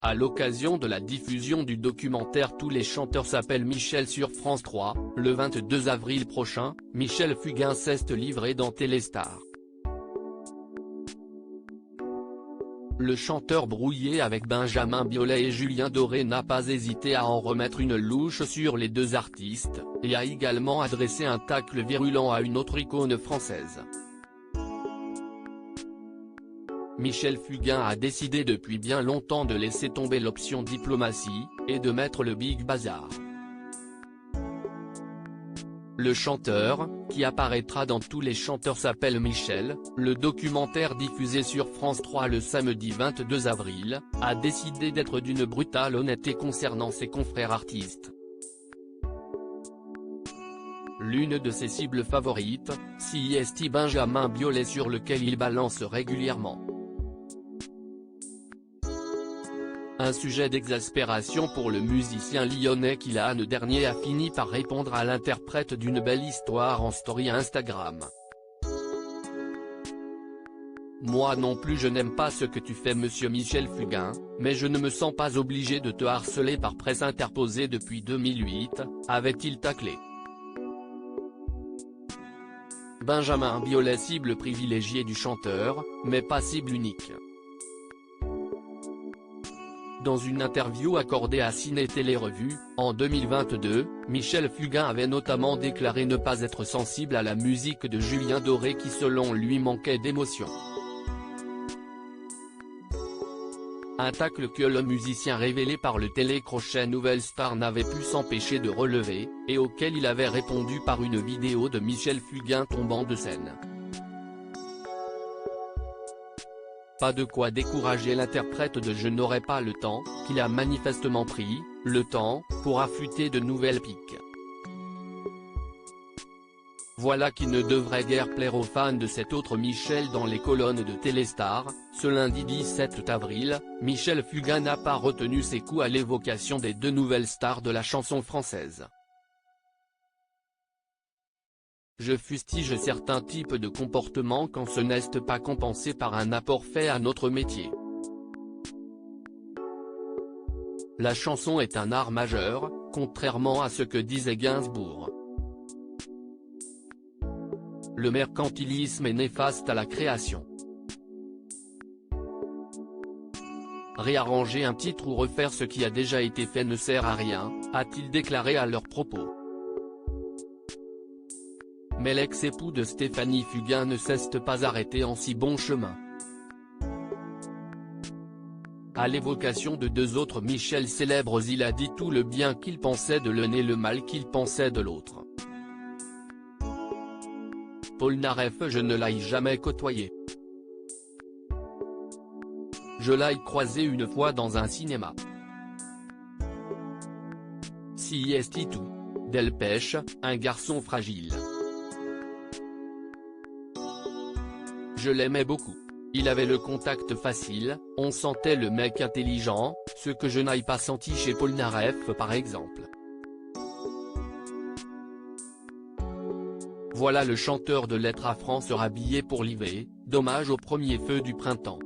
À l'occasion de la diffusion du documentaire Tous les chanteurs s'appellent Michel sur France 3, le 22 avril prochain, Michel Fugain s'est livré dans Téléstar. Le chanteur brouillé avec Benjamin Biolay et Julien Doré n'a pas hésité à en remettre une louche sur les deux artistes, et a également adressé un tacle virulent à une autre icône française. Michel Fugain a décidé depuis bien longtemps de laisser tomber l'option diplomatie, et de mettre le Big Bazar. Le chanteur, qui apparaîtra dans Tous les chanteurs s'appellent Michel, le documentaire diffusé sur France 3 le samedi 22 avril, a décidé d'être d'une brutale honnêteté concernant ses confrères artistes. L'une de ses cibles favorites, c'est Benjamin Biolay sur lequel il balance régulièrement un sujet d'exaspération pour le musicien lyonnais qui l'année dernière a fini par répondre à l'interprète d'une belle histoire en story Instagram. Moi non plus je n'aime pas ce que tu fais monsieur Michel Fugain, mais je ne me sens pas obligé de te harceler par presse interposée depuis 2008, avait-il taclé. Benjamin Biolay cible privilégiée du chanteur, mais pas cible unique. Dans une interview accordée à Ciné Télé Revue, en 2022, Michel Fugain avait notamment déclaré ne pas être sensible à la musique de Julien Doré qui selon lui manquait d'émotion. Un tacle que le musicien révélé par le télécrochet Nouvelle Star n'avait pu s'empêcher de relever, et auquel il avait répondu par une vidéo de Michel Fugain tombant de scène. Pas de quoi décourager l'interprète de Je n'aurai pas le temps, qu'il a manifestement pris, le temps, pour affûter de nouvelles piques. Voilà qui ne devrait guère plaire aux fans de cet autre Michel dans les colonnes de Téléstar. Ce lundi 17 avril, Michel Fugain n'a pas retenu ses coups à l'évocation des deux nouvelles stars de la chanson française. Je fustige certains types de comportements quand ce n'est pas compensé par un apport fait à notre métier. La chanson est un art majeur, contrairement à ce que disait Gainsbourg. Le mercantilisme est néfaste à la création. Réarranger un titre ou refaire ce qui a déjà été fait ne sert à rien, a-t-il déclaré à leur propos. Mais l'ex-époux de Stéphanie Fugain ne s'est pas arrêté en si bon chemin. À l'évocation de deux autres Michel célèbres il a dit tout le bien qu'il pensait de l'un et le mal qu'il pensait de l'autre. Polnareff je ne l'ai jamais côtoyé. Je l'ai croisé une fois dans un cinéma. Si est tout. Delpech, un garçon fragile. Je l'aimais beaucoup. Il avait le contact facile, on sentait le mec intelligent, ce que je n'ai pas senti chez Polnareff par exemple. Voilà le chanteur de Lettres à France rhabillé pour l'hiver, dommage au premier feu du printemps.